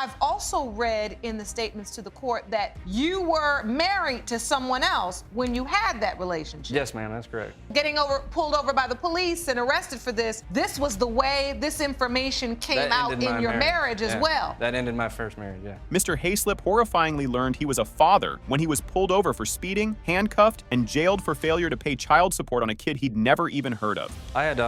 I've also read in the statements to the court that you were married to someone else when you had that relationship. Yes, ma'am, that's correct. Getting pulled over by the police and arrested for this was the way this information came out in your marriage as well. That ended my first marriage, yeah. Mr. Hayslip horrifyingly learned he was a father when he was pulled over for speeding, handcuffed, and jailed for failure to pay child support on a kid he'd never even heard of. I had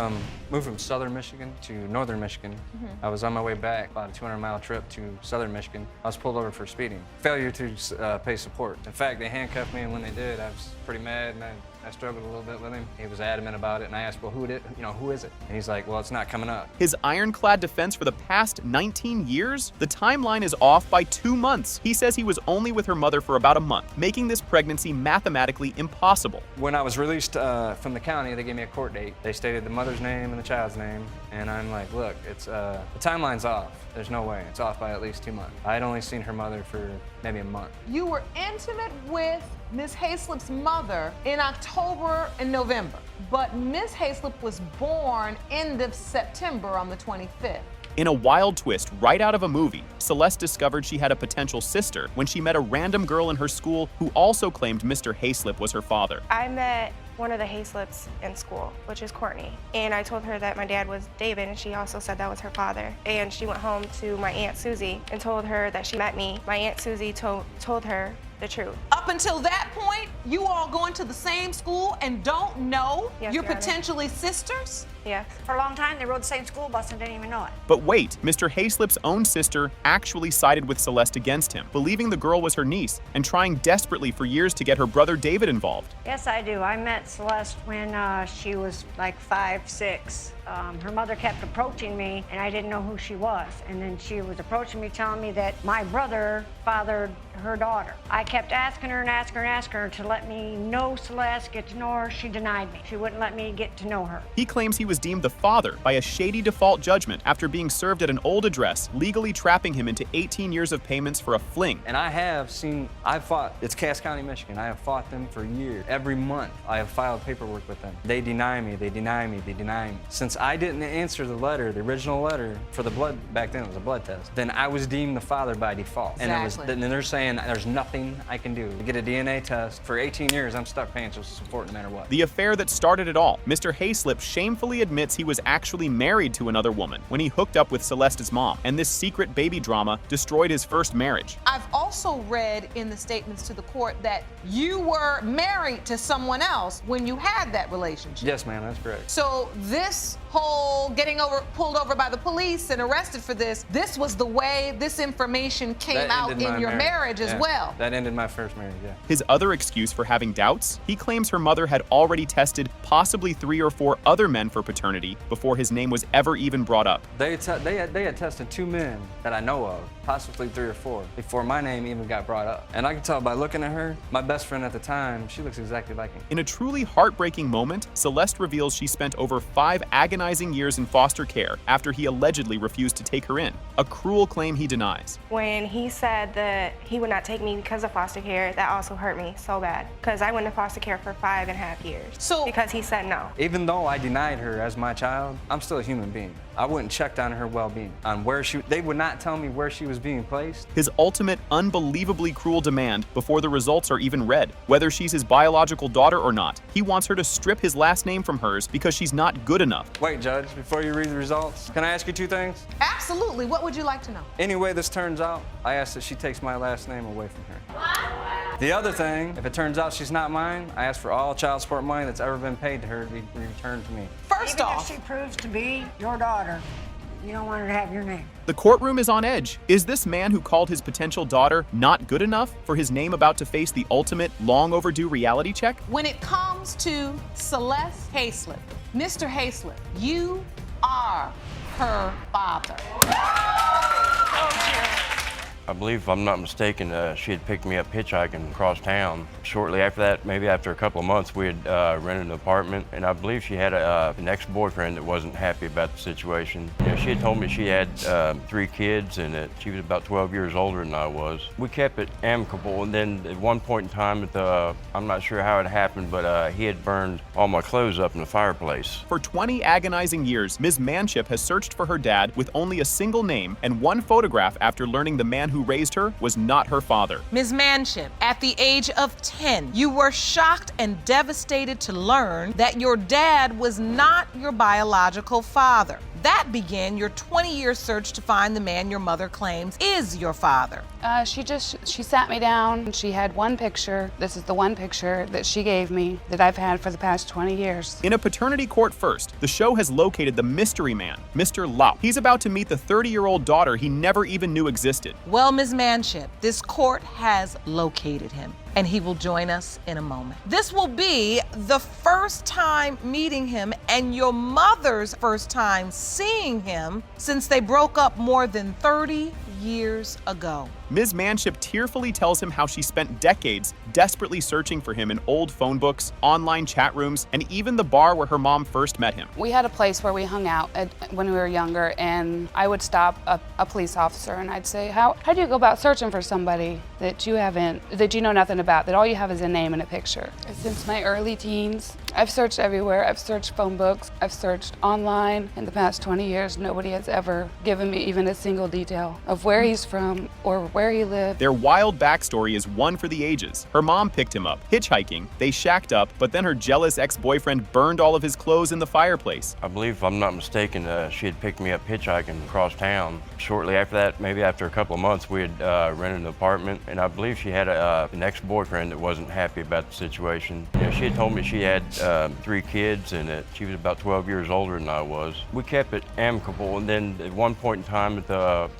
moved from southern Michigan to northern Michigan. I was on my way back, about a 200-mile trip to southern Michigan. I was pulled over for speeding. Failure to pay support. In fact, they handcuffed me, and when they did, I was pretty mad, and I struggled a little bit with him. He was adamant about it, and I asked, well, who is it? And he's like, well, it's not coming up. His ironclad defense for the past 19 years? The timeline is off by 2 months. He says he was only with her mother for about a month, making this pregnancy mathematically impossible. When I was released from the county, they gave me a court date. They stated the mother's name and the child's name, and I'm like, look, the timeline's off. There's no way. It's off by at least 2 months. I had only seen her mother for maybe a month. You were intimate with Ms. Hayslip's mother in October and November, but Ms. Hayslip was born end of September on the 25th. In a wild twist right out of a movie, Celeste discovered she had a potential sister when she met a random girl in her school who also claimed Mr. Hayslip was her father. I met one of the Hayslips in school, which is Courtney, and I told her that my dad was David, and she also said that was her father. And she went home to my Aunt Susie and told her that she met me. My Aunt Susie told her the truth. Up until that point, you all going to the same school and don't know Yes, you're Your Honor. potentially sisters? Yes. For a long time, they rode the same school bus and didn't even know it. But wait, Mr. Hayslip's own sister actually sided with Celeste against him, believing the girl was her niece and trying desperately for years to get her brother David involved. Yes, I do. I met Celeste when she was like 5, 6. Her mother kept approaching me, and I didn't know who she was. And then she was approaching me, telling me that my brother fathered her daughter. I kept asking her and asking her and asking her to let me know Celeste, get to know her. She denied me. She wouldn't let me get to know her. He claims he was deemed the father by a shady default judgment after being served at an old address, legally trapping him into 18 years of payments for a fling. And I've fought, it's Cass County, Michigan. I have fought them for years. Every month, I have filed paperwork with them. They deny me, they deny me, they deny me. Since I didn't answer the letter, the original letter, for the blood, back then it was a blood test, then I was deemed the father by default. Exactly. And they're saying there's nothing I can do to get a DNA test. For 18 years, I'm stuck paying social support no matter what. The affair that started it all, Mr. Hayslip shamefully admits he was actually married to another woman when he hooked up with Celeste's mom, and this secret baby drama destroyed his first marriage. I've also read in the statements to the court that you were married to someone else when you had that relationship. Yes, ma'am, that's correct. So this whole pulled over by the police and arrested for this was the way this information came out in your marriage as well. That ended my first marriage, yeah. His other excuse for having doubts? He claims her mother had already tested possibly 3 or 4 other men for paternity before his name was ever even brought up. They had tested 2 men that I know of, possibly 3 or 4, before my name even got brought up. And I can tell by looking at her, my best friend at the time, she looks exactly like me. In a truly heartbreaking moment, Celeste reveals she spent over 5 agonizing years in foster care after he allegedly refused to take her in, a cruel claim he denies. When he said that he would not take me because of foster care, that also hurt me so bad, because I went to foster care for 5.5 years because he said no. Even though I denied her as my child, I'm still a human being. I wouldn't check on her well-being, on where they would not tell me where she was being placed. His ultimate, unbelievably cruel demand before the results are even read, whether she's his biological daughter or not. He wants her to strip his last name from hers because she's not good enough. Wait, Judge, before you read the results, can I ask you 2 things? Absolutely. What would you like to know? Any way this turns out, I ask that she takes my last name away from her. What? The other thing, if it turns out she's not mine, I ask for all child support money that's ever been paid to her to be returned to me. First off, Even if she proves to be your daughter, you don't want her to have your name. The courtroom is on edge. Is this man who called his potential daughter not good enough for his name about to face the ultimate, long overdue reality check? when it comes to Celeste Hayslip, Mr. Hayslip, you are her father. I believe, if I'm not mistaken, she had picked me up hitchhiking across town. Shortly after that, maybe after a couple of months, we had rented an apartment, and I believe she had an ex-boyfriend that wasn't happy about the situation. You know, she had told me she had 3 kids and that she was about 12 years older than I was. We kept it amicable, and then at one point in time, I'm not sure how it happened, but he had burned all my clothes up in the fireplace. For 20 agonizing years, Ms. Manship has searched for her dad with only a single name and one photograph after learning the man who raised her was not her father. Ms. Manship, at the age of 10, you were shocked and devastated to learn that your dad was not your biological father. That began your 20-year search to find the man your mother claims is your father. She sat me down and she had one picture. This is the one picture that she gave me that I've had for the past 20 years. In a paternity court first, the show has located the mystery man, Mr. Laup. He's about to meet the 30-year-old daughter he never even knew existed. Well, Ms. Manship, this court has located him, and he will join us in a moment. This will be the first time meeting him and your mother's first time seeing him since they broke up more than 30 years ago. Ms. Manship tearfully tells him how she spent decades desperately searching for him in old phone books, online chat rooms, and even the bar where her mom first met him. We had a place where we hung out when we were younger, and I would stop a police officer and I'd say, how do you go about searching for somebody that you know nothing about, that all you have is a name and a picture? Since my early teens, I've searched everywhere. I've searched phone books, I've searched online. In the past 20 years, nobody has ever given me even a single detail of where he's from or where he lived. Their wild backstory is one for the ages. Her mom picked him up, hitchhiking, they shacked up, but then her jealous ex-boyfriend burned all of his clothes in the fireplace. I believe, if I'm not mistaken, she had picked me up hitchhiking across town. Shortly after that, maybe after a couple of months, we had rented an apartment, and I believe she had an ex-boyfriend that wasn't happy about the situation. You know, she had told me she had 3 kids and that she was about 12 years older than I was. We kept it amicable, and then at one point in time,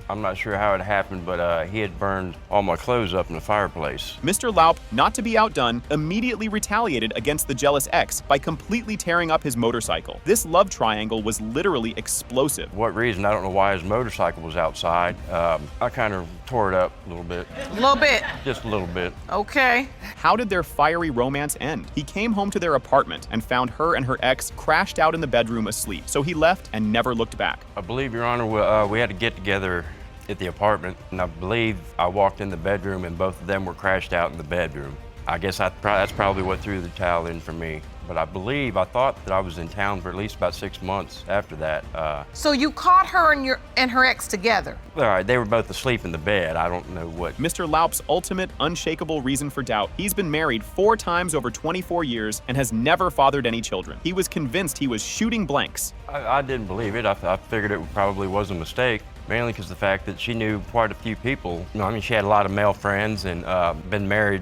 I'm not sure how it happened, but he had burned all my clothes up in the fireplace. Mr. Laup, not to be outdone, immediately retaliated against the jealous ex by completely tearing up his motorcycle. This love triangle was literally explosive. For what reason, I don't know why his motorcycle was outside. I kind of tore it up a little bit. A little bit. Just a little bit. Okay. How did their fiery romance end? He came home to their apartment and found her and her ex crashed out in the bedroom asleep, so he left and never looked back. I believe, Your Honor, we had to get together at the apartment, and I believe I walked in the bedroom and both of them were crashed out in the bedroom. I guess that's probably what threw the towel in for me. But I thought that I was in town for at least about 6 months after that. So you caught her and her ex together? All right, they were both asleep in the bed. I don't know what. Mr. Laup's ultimate, unshakable reason for doubt. He's been married 4 times over 24 years and has never fathered any children. He was convinced he was shooting blanks. I didn't believe it. I figured it probably was a mistake. Mainly because the fact that she knew quite a few people. You know, I mean, she had a lot of male friends and been married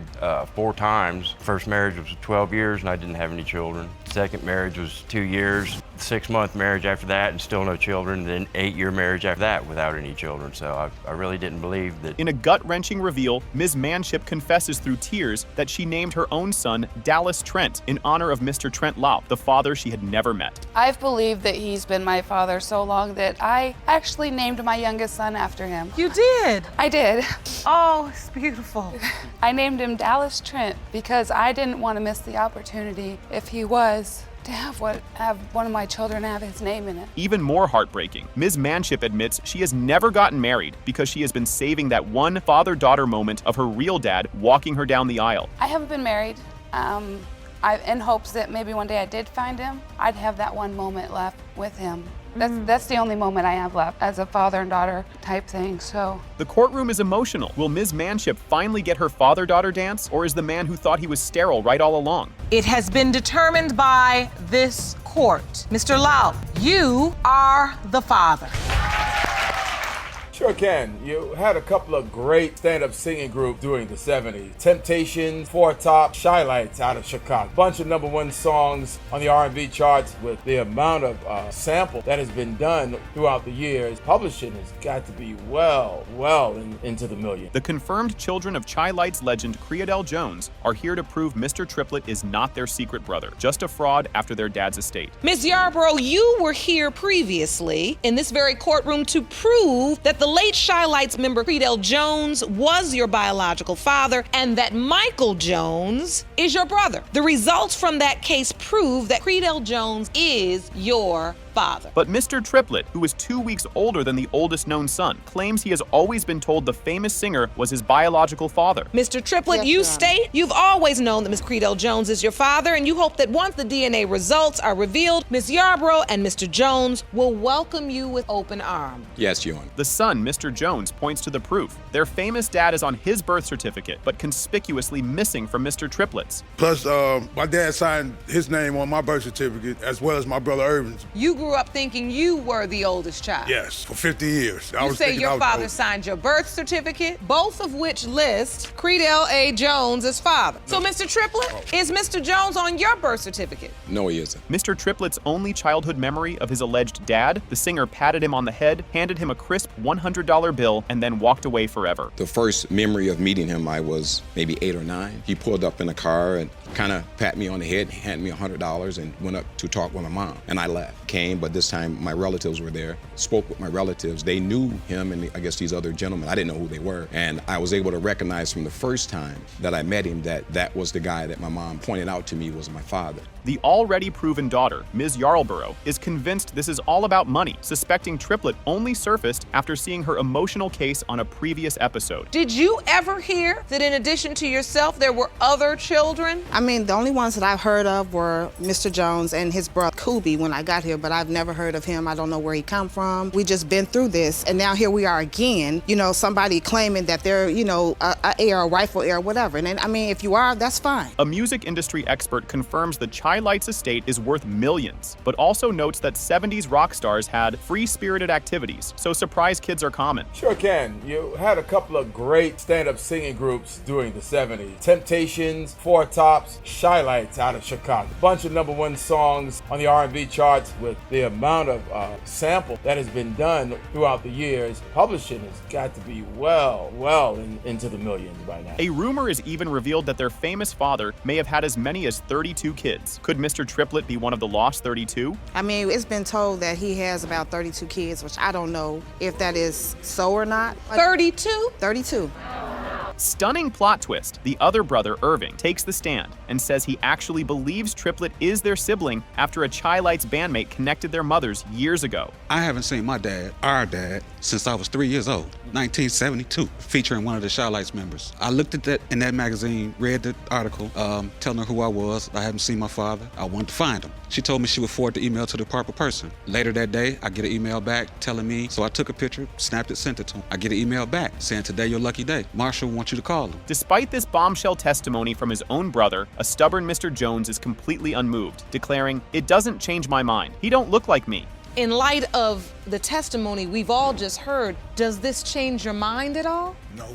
4 times. First marriage was 12 years and I didn't have any children. Second marriage was 2 years. 6-month marriage after that and still no children. Then 8-year marriage after that without any children. So I really didn't believe that. In a gut-wrenching reveal, Ms. Manship confesses through tears that she named her own son Dallas Trent in honor of Mr. Trent Laup, the father she had never met. I've believed that he's been my father so long that I actually named my youngest son after him. You did? I did. Oh, it's beautiful. I named him Dallas Trent because I didn't want to miss the opportunity, if he was, to have one of my children have his name in it. Even more heartbreaking, Ms. Manship admits she has never gotten married because she has been saving that one father-daughter moment of her real dad walking her down the aisle. I haven't been married. In hopes that maybe one day I did find him, I'd have that one moment left with him. That's the only moment I have left as a father and daughter type thing, so. The courtroom is emotional. Will Ms. Manship finally get her father-daughter dance, or is the man who thought he was sterile right all along? It has been determined by this court. Mr. Laup, you are the father. Sure can. You had a couple of great stand-up singing groups during the 70s. Temptations, Four Top, Shy Lights out of Chicago. Bunch of #1 songs on the R&B charts. With the amount of sample that has been done throughout the years, publishing has got to be well into the millions. The confirmed children of Shy Lights legend Creadell Jones are here to prove Mr. Triplett is not their secret brother, just a fraud after their dad's estate. Ms. Yarborough, you were here previously in this very courtroom to prove that the late Shy Lights member Creedell Jones was your biological father and that Michael Jones is your brother. The results from that case prove that Creedell Jones is your father. But Mr. Triplett, who is 2 weeks older than the oldest known son, claims he has always been told the famous singer was his biological father. Mr. Triplett, Yes, you Your Honor. state you've always known that Ms. Creedell Jones is your father, and you hope that once the DNA results are revealed, Ms. Yarbrough and Mr. Jones will welcome you with open arms. Yes, Your Honor. The son, Mr. Jones, points to the proof. Their famous dad is on his birth certificate, but conspicuously missing from Mr. Triplett's. Plus, my dad signed his name on my birth certificate as well as my brother Irvin's. You grew up thinking you were the oldest child. Yes, for 50 years. I You was say thinking I your was father old. signed your birth certificate, both of which list Creedell A. Jones as father. So, Mr. Triplett, is Mr. Jones on your birth certificate? No, he isn't. Mr. Triplett's only childhood memory of his alleged dad, the singer patted him on the head, handed him a crisp $100 bill, and then walked away forever. The first memory of meeting him, I was maybe 8 or 9. He pulled up in a car and kind of pat me on the head, handed me $100, and went up to talk with my mom. And I left. Came, but this time my relatives were there. Spoke with my relatives. They knew him and I guess these other gentlemen. I didn't know who they were. And I was able to recognize from the first time that I met him that that was the guy that my mom pointed out to me was my father. The already proven daughter, Ms. Yarbrough, is convinced this is all about money, suspecting Triplett only surfaced after seeing her emotional case on a previous episode. Did you ever hear that in addition to yourself, there were other children? I mean, the only ones that I've heard of were Mr. Jones and his brother Kubi when I got here, but I've never heard of him. I don't know where he come from. We just been through this, and now here we are again, somebody claiming that they're, a heir, a rightful heir, whatever. And I mean, if you are, that's fine. A music industry expert confirms the Shy Lights estate is worth millions, but also notes that 70s rock stars had free-spirited activities, so surprise kids are common. Sure can. You had a couple of great stand-up singing groups during the 70s. Temptations, Four Tops, Shy Lights out of Chicago. A bunch of #1 songs on the R&B charts. With the amount of sample that has been done throughout the years, publishing has got to be well into the millions by now. A rumor is even revealed that their famous father may have had as many as 32 kids. Could Mr. Triplett be one of the lost 32? I mean, it's been told that he has about 32 kids, which I don't know if that is so or not. 32? 32. Stunning plot twist. The other brother, Irving, takes the stand and says he actually believes Triplett is their sibling after a Shy Lights bandmate connected their mothers years ago. I haven't seen my dad, our dad, since I was 3 years old, 1972, featuring one of the Shy Lights members. I looked at that in that magazine, read the article, telling her who I was. I haven't seen my father. I wanted to find him. She told me she would forward the email to the proper person. Later that day, I get an email back telling me, so I took a picture, snapped it, sent it to him. I get an email back saying, today your lucky day. Marshall wants you to call him. Despite this bombshell testimony from his own brother, a stubborn Mr. Jones is completely unmoved, declaring, "It doesn't change my mind. He don't look like me." In light of the testimony we've all just heard, does this change your mind at all? No.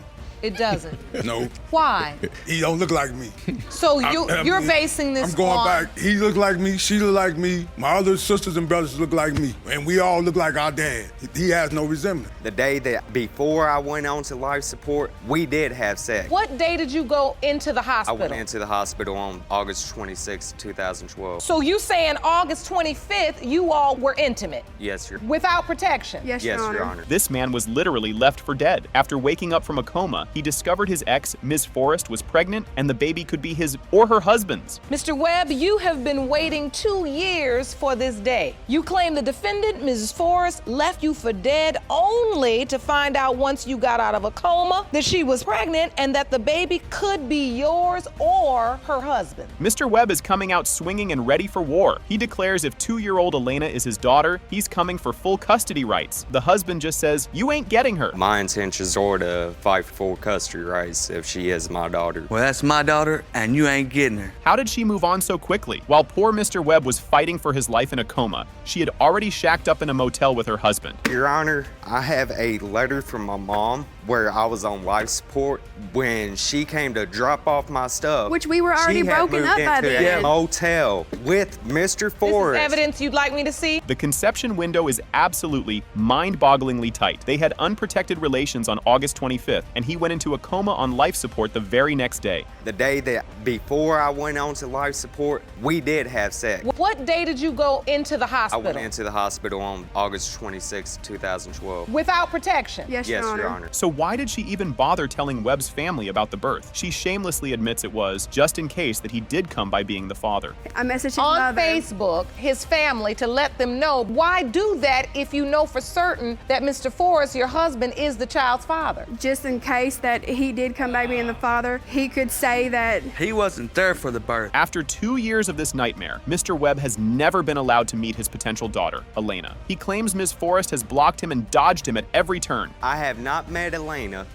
It doesn't. No. Why? He don't look like me. So you're basing this I'm going on... back. He look like me. She look like me. My other sisters and brothers look like me. And we all look like our dad. He has no resemblance. The day that before I went on to life support, we did have sex. What day did you go into the I hospital? went into the hospital on August 26, 2012. So you saying August 25th, you all were intimate? Yes, Your Without protection? Yes, Your Honor. This man was literally left for dead. After waking up from a coma, he discovered his ex, Ms. Forrest, was pregnant and the baby could be his or her husband's. Mr. Webb, you have been waiting 2 years for this day. You claim the defendant, Mrs. Forrest, left you for dead only to find out once you got out of a coma that she was pregnant and that the baby could be yours or her husband. Mr. Webb is coming out swinging and ready for war. He declares if 2-year-old Elena is his daughter, he's coming for full custody rights. The husband just says, "You ain't getting her." My intentions are to fight for full custody rights if she is my daughter. Well, that's my daughter, and you ain't getting her. How did she move on so quickly? While poor Mr. Webb was fighting for his life in a coma, she had already shacked up in a motel with her husband. Your Honor, I have a letter from my mom where I was on life support when she came to drop off my stuff. Which we were already broken up by then. She had moved into a motel with Mr. Forrest. This is evidence you'd like me to see? The conception window is absolutely mind-bogglingly tight. They had unprotected relations on August 25th, and he went went into a coma on life support the very next day. The day that before I went on to life support, we did have sex. What day did you go into the I hospital? went into the hospital on August 26, 2012. Without protection? Yes, Your Honor. So why did she even bother telling Webb's family about the birth? She shamelessly admits it was just in case that he did come by being the father. I messaged his on mother. Facebook, his family, to let them know. Why do that if you know for certain that Mr. Forrest, your husband, is the child's father? Just in case that he did come by being the father, he could say that He wasn't there for the birth. After 2 years of this nightmare, Mr. Webb has never been allowed to meet his potential daughter, Elena. He claims Ms. Forrest has blocked him and dodged him at every turn. I have not met Elena.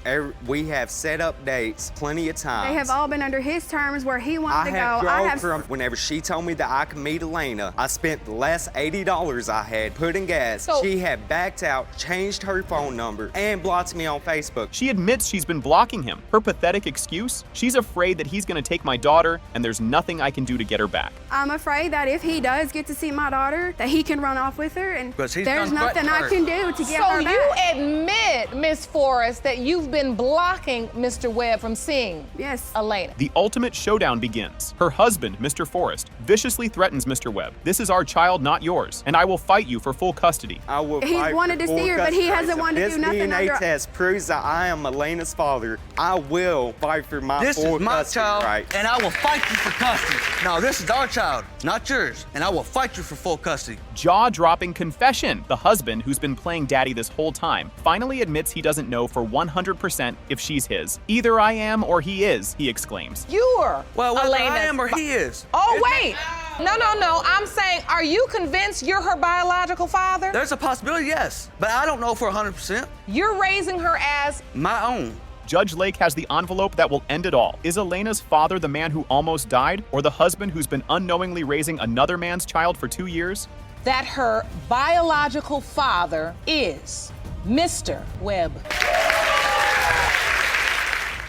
We have set up dates plenty of times. they have all been under his terms where he wanted I to go. have drove from whenever she told me that I could meet Elena, I spent the last $80 I had put in gas. So- she had backed out, changed her phone number, and blocked me on Facebook. She admits she's been blocking him. Her pathetic excuse? She's afraid that he's going to take my daughter and there's nothing I can do to get her back. I'm afraid that if he does get to see my daughter, that he can run off with her, and Because he's there's done nothing I threatened can do to get So her you back. admit, Miss Forrest, that you've been blocking Mr. Webb from seeing Yes. Elena. The ultimate showdown begins. Her husband, Mr. Forrest, viciously threatens Mr. Webb. This is our child, not yours, and I will fight you for full custody. I will He's fight wanted for to see full her, but he custody. hasn't wanted to This do nothing DNA under- test proves that I am Elena's father. I will fight for my This full is my custody child, rights. and I will fight you for custody. No, this is our child, not yours, and I will fight you for full custody. Jaw-dropping confession. The husband, who's been playing daddy this whole time, finally admits he doesn't know for 100% if she's his. Either I am or he is, he exclaims. You're Well, whether Elena's I am or he is. Oh, wait. No. I'm saying, are you convinced you're her biological father? There's a possibility, yes, but I don't know for 100%. You're raising her as My own. Judge Lake has the envelope that will end it all. Is Elena's father the man who almost died, or the husband who's been unknowingly raising another man's child for 2 years? that her biological father is Mr. Webb.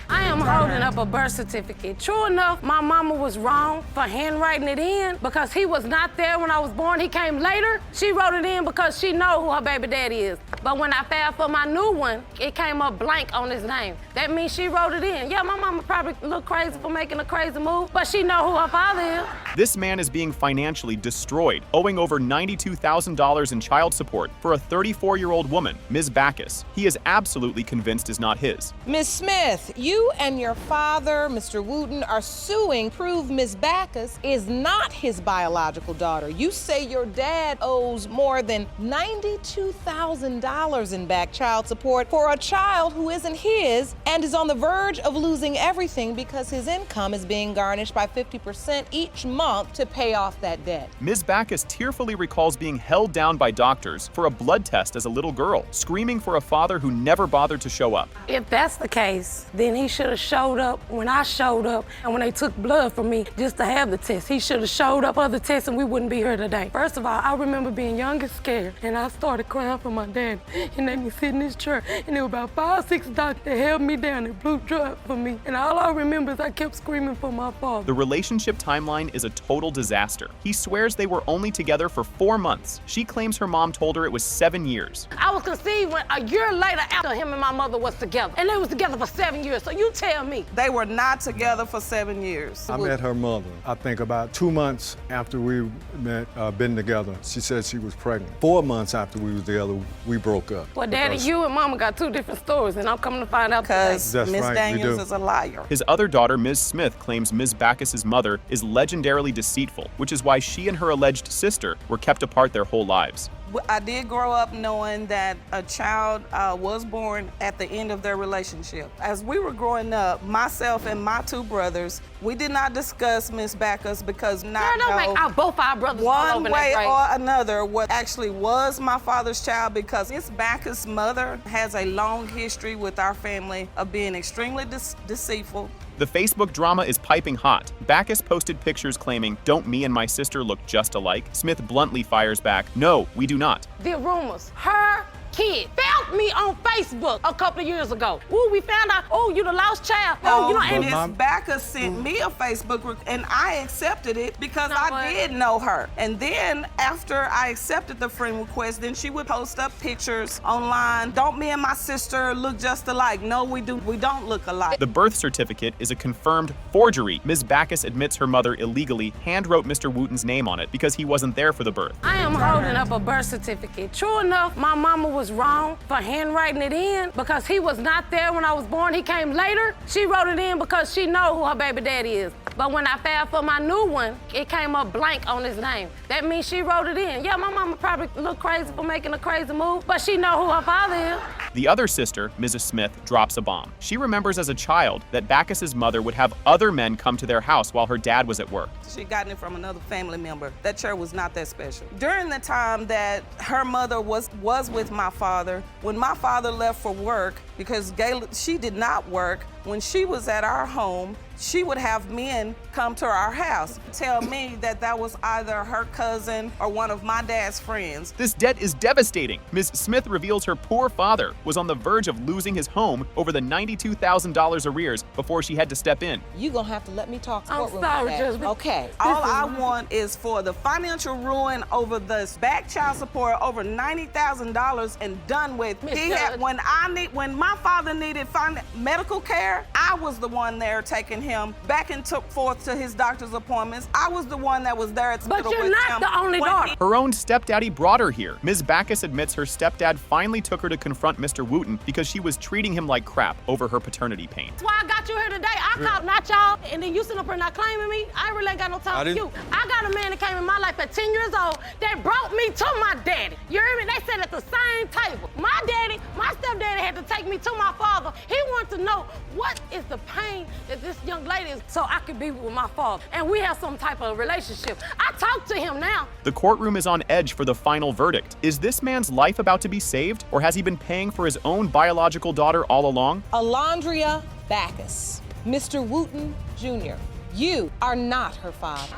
I am holding up a birth certificate. True enough, my mama was wrong for handwriting it in because he was not there when I was born. He came later. She wrote it in because she know who her baby daddy is. But when I filed for my new one, it came up blank on his name. That means she wrote it in. Yeah, my mama probably look crazy for making a crazy move, but she know who her father is. This man is being financially destroyed, owing over $92,000 in child support for a 34-year-old woman, Ms. Backus. He is absolutely convinced is not his. Ms. Smith, you and your father, Mr. Wooten, are suing prove Ms. Backus is not his biological daughter. You say your dad owes more than $92,000 in back child support for a child who isn't his and is on the verge of losing everything because his income is being garnished by 50% each month to pay off that debt. Ms. Backus tearfully recalls being held down by doctors for a blood test as a little girl, screaming for a father who never bothered to show up. If that's the case, then he should have showed up when I showed up and when they took blood from me just to have the test. He should have showed up for the test and we wouldn't be here today. First of all, I remember being young and scared and I started crying for my dad. He made me sit in his chair and there were about 5 or 6 doctors that held me down and blew dry for me. And all I remember is I kept screaming for my father. The relationship timeline is a total disaster. He swears they were only together for 4 months. She claims her mom told her it was 7 years. I was conceived when a year later after him and my mother was together. And they was together for 7 years. So you tell me. They were not together for 7 years. I met her mother, I think about 2 months after we been together. She said she was pregnant. 4 months after we was together, we broke up. Well, Daddy, you and Mama got 2 different stories, and I'm coming to find out because That's Miss right, we Daniels do. is a liar. His other daughter, Ms. Smith, claims Ms. Backus's mother is legendarily deceitful, which is why she and her alleged sister were kept apart their whole lives. I did grow up knowing that a child was born at the end of their relationship. As we were growing up, myself and my 2 brothers, we did not discuss Miss Backus because not Girl, don't make both our brothers all one over way that grave. or another what actually was my father's child, because Miss Backus' mother has a long history with our family of being extremely deceitful. The Facebook drama is piping hot. Backus posted pictures claiming, "Don't me and my sister look just alike?" Smith bluntly fires back, "No, we do not." The rumors, her kid found me on Facebook a couple of years ago. Ooh, we found out, oh, you the lost child. Oh, Oh, you know, and and Miss Backus sent me a Facebook and I accepted it because I did know her. And then after I accepted the friend request, then she would post up pictures online. Don't me and my sister look just alike? No, we don't look alike. The birth certificate is a confirmed forgery. Ms. Backus admits her mother illegally handwrote Mr. Wooten's name on it because he wasn't there for the birth. I am holding up a birth certificate. True enough, my mama was wrong for handwriting it in because he was not there when I was born. He came later. She wrote it in because she know who her baby daddy is. But when I filed for my new one, it came up blank on his name. That means she wrote it in. Yeah, my mama probably look crazy for making a crazy move, but she know who her father is. The other sister, Mrs. Smith, drops a bomb. She remembers as a child that Backus's mother would have other men come to their house while her dad was at work. She got it from another family member. That chair was not that special. During the time that her mother was with my father, when my father left for work, because she did not work, when she was at our home, she would have men come to our house, tell me that that was either her cousin or one of my dad's friends. This debt is devastating. Ms. Smith reveals her poor father was on the verge of losing his home over the $92,000 arrears before she had to step in. You're gonna have to let me talk to I'm courtroom sorry, with that. Judge. Okay. All I want is for the financial ruin over this back child support over $90,000 and done with. When my father needed medical care, I was the one there taking him back and forth to his doctor's appointments. I was the one that was there at the hospital with him. But you're not the only daughter. Her own stepdaddy brought her here. Ms. Backus admits her stepdad finally took her to confront Mr. Wooten because she was treating him like crap over her paternity pain. That's why I got you here today. I called not y'all, and then you sitting up here not claiming me. I really ain't got no time for you. I got a man that came in my life at 10 years old that brought me to my daddy. You hear me? They sat at the same table. My daddy, my stepdaddy had to take me to my father. He wanted to know what is the pain that this young lady is so I could be with my father. And we have some type of relationship. I talk to him now. The courtroom is on edge for the final verdict. Is this man's life about to be saved, or has he been paying for his own biological daughter all along? Alondria Backus, Mr. Wooten Jr., you are not her father.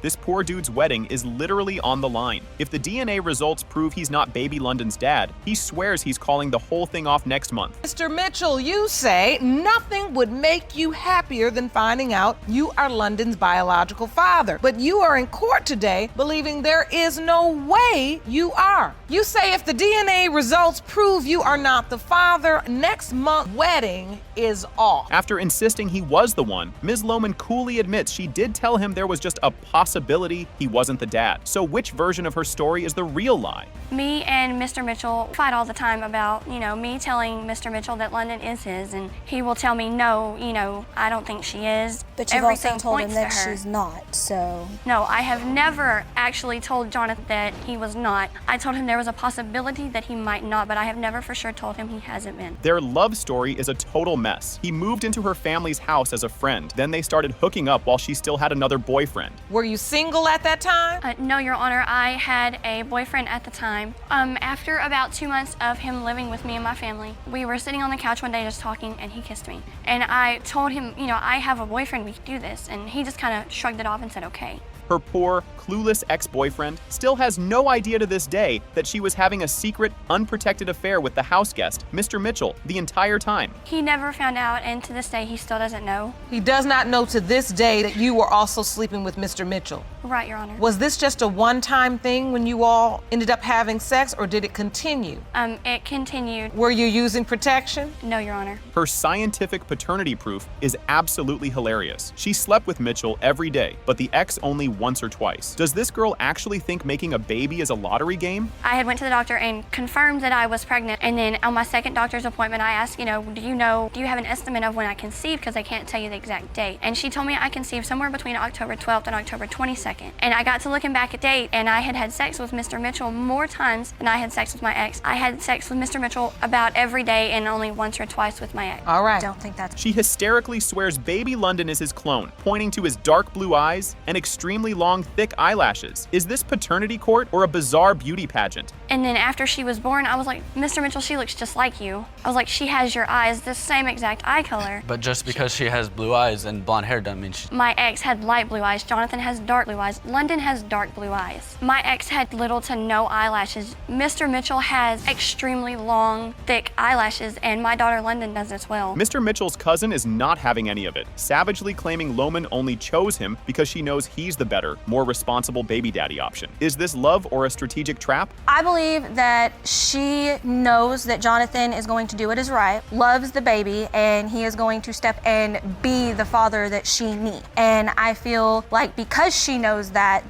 This poor dude's wedding is literally on the line. If the DNA results prove he's not baby London's dad, he swears he's calling the whole thing off next month. Mr. Mitchell, you say nothing would make you happier than finding out you are London's biological father. But you are in court today believing there is no way you are. You say if the DNA results prove you are not the father, next month's wedding is off. After insisting he was the one, Ms. Lohman coolly admits she did tell him there was just a possibility he wasn't the dad. So which version of her story is the real lie? Me and Mr. Mitchell fight all the time about, me telling Mr. Mitchell that London is his, and he will tell me, no, I don't think she is. But you've also told him that she's not, so... No, I have never actually told Jonathan that he was not. I told him there was a possibility that he might not, but I have never for sure told him he hasn't been. Their love story is a total mess. He moved into her family's house as a friend. Then they started hooking up while she still had another boyfriend. Were you single at that time? No, Your Honor, I had a boyfriend at the time. After about 2 months of him living with me and my family, we were sitting on the couch one day just talking, and he kissed me. And I told him, I have a boyfriend, we can do this. And he just kind of shrugged it off and said, okay. Her poor, clueless ex-boyfriend still has no idea to this day that she was having a secret, unprotected affair with the house guest, Mr. Mitchell, the entire time. He never found out, and to this day, he still doesn't know. He does not know to this day that you were also sleeping with Mr. Mitchell. Right, Your Honor. Was this just a one-time thing when you all ended up having sex, or did it continue? It continued. Were you using protection? No, Your Honor. Her scientific paternity proof is absolutely hilarious. She slept with Mitchell every day, but the ex only once or twice. Does this girl actually think making a baby is a lottery game? I had went to the doctor and confirmed that I was pregnant, and then on my second doctor's appointment, I asked, do you have an estimate of when I conceived, because I can't tell you the exact date. And she told me I conceived somewhere between October 12th and October 22nd. And I got to looking back at date, and I had sex with Mr. Mitchell more times than I had sex with my ex. I had sex with Mr. Mitchell about every day and only once or twice with my ex. All right. Don't think that's... She hysterically swears baby London is his clone, pointing to his dark blue eyes and extremely extremely long, thick eyelashes. Is this paternity court or a bizarre beauty pageant? And then after she was born, I was like, Mr. Mitchell, she looks just like you. I was like, she has your eyes, the same exact eye color. But just because she has blue eyes and blonde hair doesn't mean she... My ex had light blue eyes. Jonathan has dark blue eyes. London has dark blue eyes. My ex had little to no eyelashes. Mr. Mitchell has extremely long, thick eyelashes, and my daughter London does as well. Mr. Mitchell's cousin is not having any of it, savagely claiming Lohman only chose him because she knows he's the better, more responsible baby daddy option. Is this love or a strategic trap? I believe that she knows that Jonathan is going to do what is right, loves the baby, and he is going to step and be the father that she needs. And I feel like because she knows that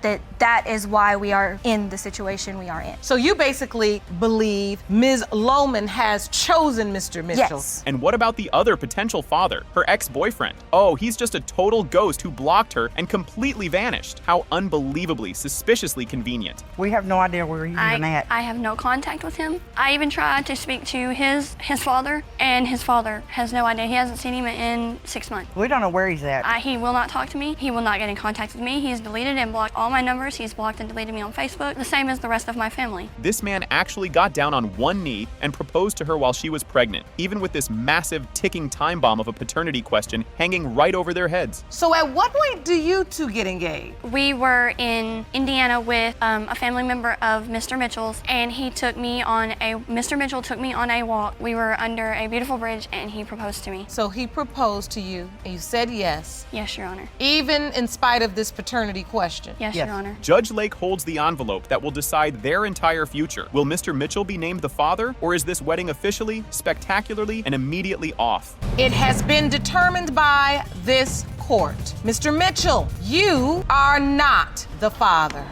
is why we are in the situation we are in. So you basically believe Ms. Lohman has chosen Mr. Mitchell? Yes. And what about the other potential father, her ex-boyfriend? Oh, he's just a total ghost who blocked her and completely vanished. How unbelievably, suspiciously convenient. We have no idea where he's even at. I have no contact with him. I even tried to speak to his father, and his father has no idea. He hasn't seen him in 6 months. We don't know where he's at. He will not talk to me. He will not get in contact with me. He's deleted and blocked all my numbers. He's blocked and deleted me on Facebook, the same as the rest of my family. This man actually got down on one knee and proposed to her while she was pregnant, even with this massive ticking time bomb of a paternity question hanging right over their heads. So at what point do you two get engaged? We were in Indiana with a family member of Mr. Mitchell's, and Mr. Mitchell took me on a walk. We were under a beautiful bridge, and he proposed to me. So he proposed to you, and you said yes? Yes, Your Honor. Even in spite of this paternity question? Yes, Your Honor. Judge Lake holds the envelope that will decide their entire future. Will Mr. Mitchell be named the father, or is this wedding officially, spectacularly, and immediately off? It has been determined by this court. Mr. Mitchell, you are not the father.